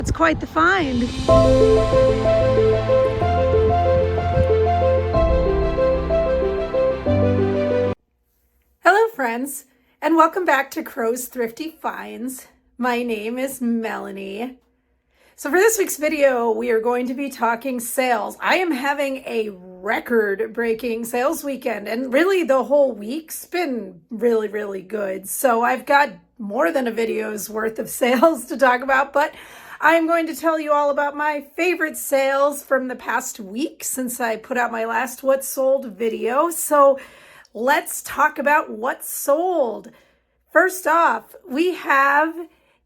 It's quite the find. Hello friends, and welcome back to Crow's Thrifty Finds. My name is Melanie. So for this week's video, we are going to be talking sales. I am having a record-breaking sales weekend, and really the whole week's been really good. So I've got more than a video's worth of sales to talk about, but I'm going to tell you all about my favorite sales from the past week since I put out my last What Sold video. So let's talk about what sold. First off, we have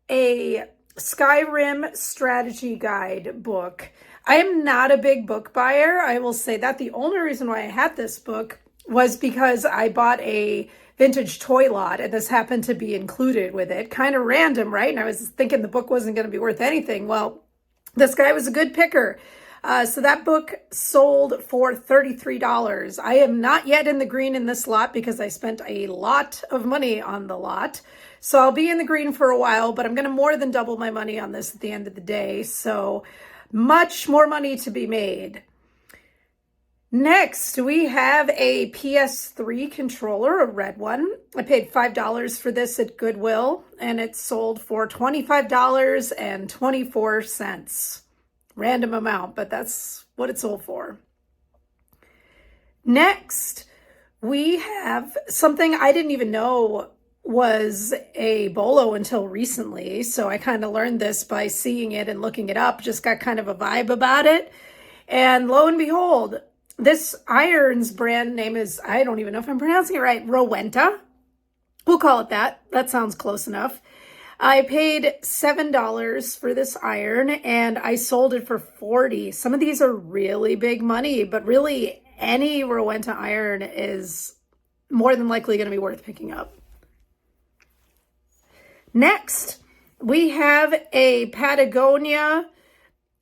a Skyrim strategy guide book. I am not a big book buyer. I will say that the only reason why I had this book was because I bought a vintage toy lot and this happened to be included with it. Kind of random, right? And I was thinking the book wasn't going to be worth anything. Well, this guy was a good picker. So that book sold for $33. I am not yet in the green in this lot because I spent a lot of money on the lot. So I'll be in the green for a while, but I'm going to more than double my money on this at the end of the day. So much more money to be made. Next, we have a PS3 controller, a red one. I paid $5 for this at Goodwill, and it sold for $25.24. Random amount, but that's what it sold for. Next, we have something I didn't even know was a bolo until recently. So I kind of learned this by seeing it and looking it up, just got kind of a vibe about it. And lo and behold, this iron's brand name is, I don't even know if I'm pronouncing it right, Rowenta. We'll call it that. That sounds close enough. I paid $7 for this iron and I sold it for $40. Some of these are really big money, but really any Rowenta iron is more than likely going to be worth picking up. Next, we have a Patagonia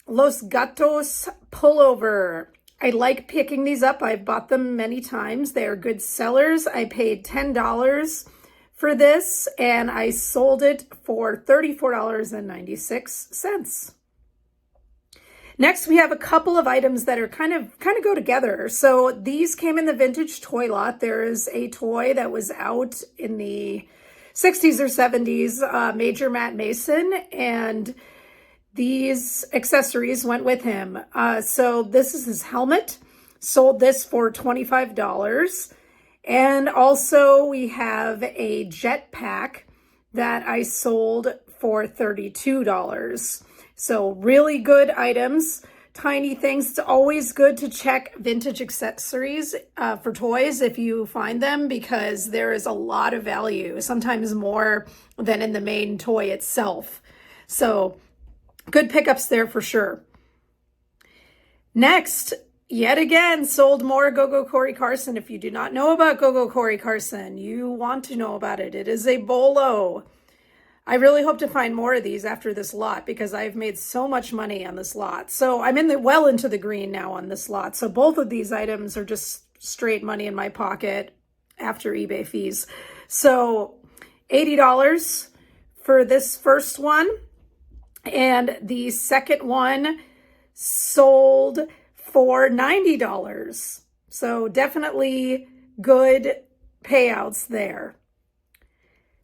Los Gatos pullover. I like picking these up. I've bought them many times. They are good sellers. I paid $10 for this and I sold it for $34.96. Next, we have a couple of items that are kind of go together. So these came in the vintage toy lot. There is a toy that was out in the 60s or 70s, Major Matt Mason, and these accessories went with him. So this is his helmet. Sold this for $25. And also we have a jetpack that I sold for $32. So really good items, tiny things. It's always good to check vintage accessories for toys if you find them, because there is a lot of value, sometimes more than in the main toy itself. So good pickups there for sure. Next, yet again, sold more Go-Go Corey Carson. If you do not know about Go-Go Corey Carson, you want to know about it. It is a bolo. I really hope to find more of these after this lot because I've made so much money on this lot. So I'm well into the green now on this lot. So both of these items are just straight money in my pocket after eBay fees. So $80 for this first one. And the second one sold for $90. So definitely good payouts there.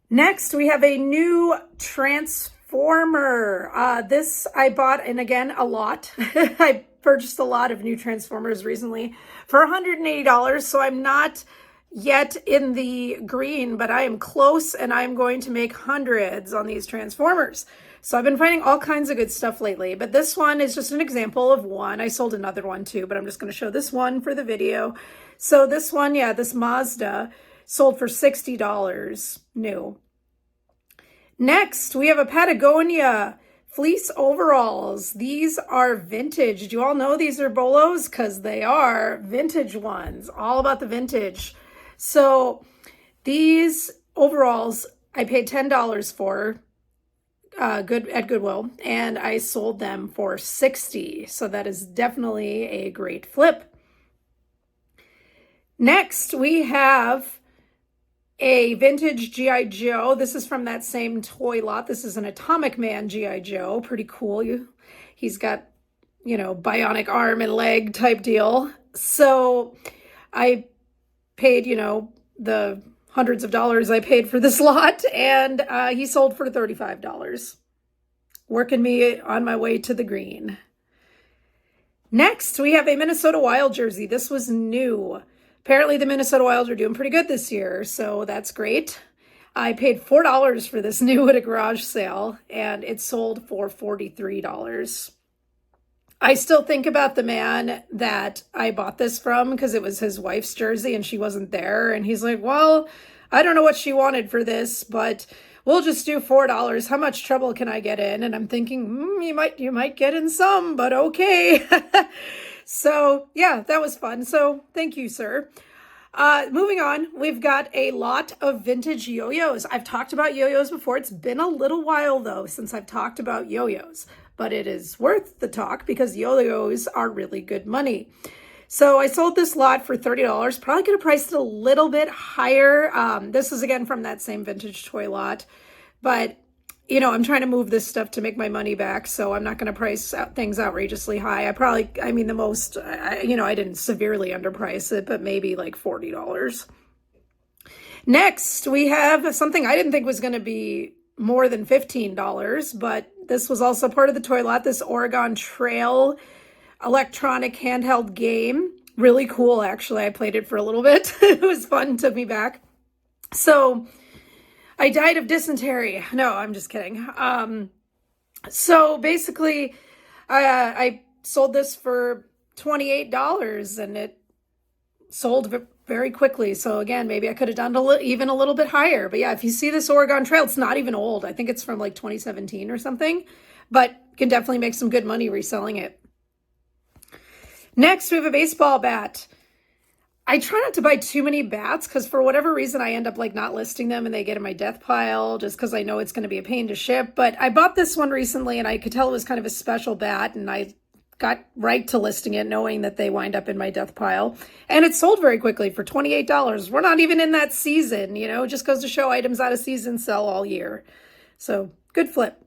Next, we have a new transformer. This I bought, and again, a lot. I purchased a lot of new transformers recently for $180. So I'm not yet in the green, but I am close and I'm going to make hundreds on these transformers. So I've been finding all kinds of good stuff lately, but this one is just an example of one. I sold another one too, but I'm just going to show this one for the video. So this one, yeah, this Mazda sold for $60 new. Next, we have a Patagonia fleece overalls. These are vintage. Do you all know these are bolos? Because they are vintage ones, all about the vintage. So these overalls I paid $10 for. Good at Goodwill, and I sold them for $60. So that is definitely a great flip. Next, we have a vintage G.I. Joe. This is from that same toy lot. This is an Atomic Man G.I. Joe. Pretty cool. He's got, bionic arm and leg type deal. So I paid, the hundreds of dollars I paid for this lot, and he sold for $35. Working me on my way to the green. Next, we have a Minnesota Wild jersey. This was new. Apparently the Minnesota Wild are doing pretty good this year, so that's great. I paid $4 for this new at a garage sale, and it sold for $43. I still think about the man that I bought this from because it was his wife's jersey and she wasn't there. And he's like, well, I don't know what she wanted for this, but we'll just do $4. How much trouble can I get in? And I'm thinking, you might get in some, but okay. So yeah, that was fun. So thank you, sir. Moving on, we've got a lot of vintage yo-yos. I've talked about yo-yos before. It's been a little while though since I've talked about yo-yos, but it is worth the talk because yo-yos are really good money. So I sold this lot for $30. Probably could have priced it a little bit higher. This is again from that same vintage toy lot, but I'm trying to move this stuff to make my money back, so I'm not going to price out things outrageously high. I didn't severely underprice it, but maybe like $40. Next, we have something I didn't think was going to be more than $15, but this was also part of the toy lot, this Oregon Trail electronic handheld game. Really cool, actually. I played it for a little bit. It was fun, took me back. So I died of dysentery. No, I'm just kidding. So basically, I sold this for $28 and it sold very quickly. So again, maybe I could have done even a little bit higher. But yeah, if you see this Oregon Trail, it's not even old. I think it's from like 2017 or something, but can definitely make some good money reselling it. Next, we have a baseball bat. I try not to buy too many bats because for whatever reason, I end up like not listing them and they get in my death pile just because I know it's going to be a pain to ship. But I bought this one recently and I could tell it was kind of a special bat and I got right to listing it knowing that they wind up in my death pile. And it sold very quickly for $28. We're not even in that season, just goes to show items out of season sell all year. So good flip.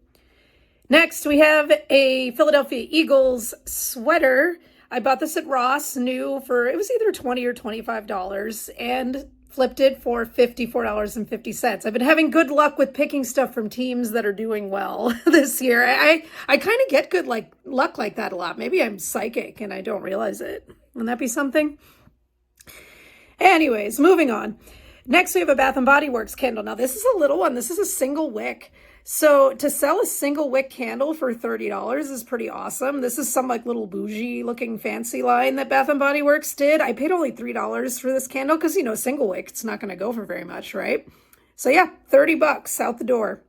Next, we have a Philadelphia Eagles sweater. I bought this at Ross, new for, it was either $20 or $25, and flipped it for $54.50. I've been having good luck with picking stuff from teams that are doing well this year. I kind of get good luck like that a lot. Maybe I'm psychic and I don't realize it. Wouldn't that be something? Anyways, moving on. Next, we have a Bath & Body Works candle. Now, this is a little one. This is a single wick. So to sell a single wick candle for $30 is pretty awesome. This is some like little bougie looking fancy line that Bath & Body Works did. I paid only $3 for this candle because, single wick, it's not going to go for very much, right? So yeah, $30 out the door.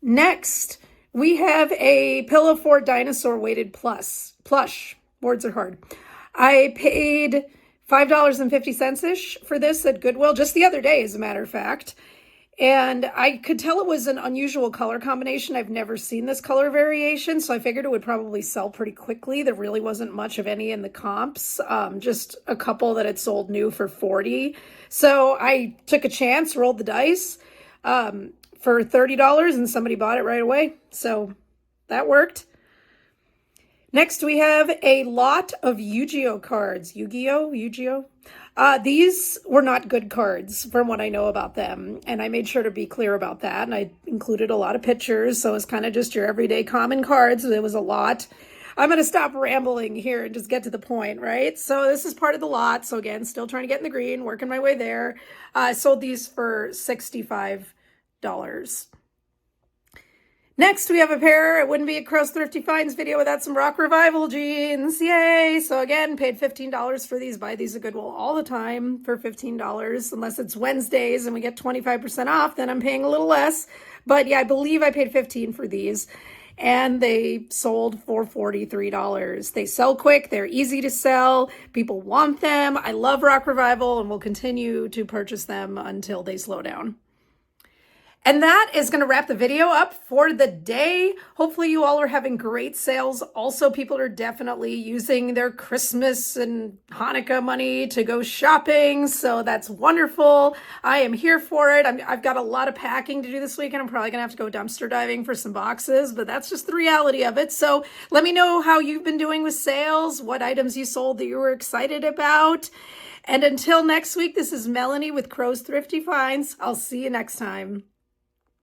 Next, we have a Pillow Fort Dinosaur weighted plush. Words are hard. I paid $5.50-ish for this at Goodwill just the other day, as a matter of fact. And I could tell it was an unusual color combination. I've never seen this color variation, so I figured it would probably sell pretty quickly. There really wasn't much of any in the comps, just a couple that had sold new for $40. So I took a chance, rolled the dice for $30, and somebody bought it right away. So that worked. Next, we have a lot of Yu-Gi-Oh cards. Yu-Gi-Oh? These were not good cards from what I know about them, and I made sure to be clear about that, and I included a lot of pictures, so it's kind of just your everyday common cards. It was a lot. I'm going to stop rambling here and just get to the point, right? So this is part of the lot, so again, still trying to get in the green, working my way there. I sold these for $65. Next, we have a pair. It wouldn't be a Crow's Thrifty Finds video without some Rock Revival jeans. Yay! So again, paid $15 for these. Buy these at Goodwill all the time for $15. Unless it's Wednesdays and we get 25% off, then I'm paying a little less. But yeah, I believe I paid $15 for these. And they sold for $43. They sell quick. They're easy to sell. People want them. I love Rock Revival and will continue to purchase them until they slow down. And that is going to wrap the video up for the day. Hopefully you all are having great sales. Also, people are definitely using their Christmas and Hanukkah money to go shopping. So that's wonderful. I am here for it. I've got a lot of packing to do this weekend. I'm probably going to have to go dumpster diving for some boxes, but that's just the reality of it. So let me know how you've been doing with sales, what items you sold that you were excited about. And until next week, this is Melanie with Crow's Thrifty Finds. I'll see you next time.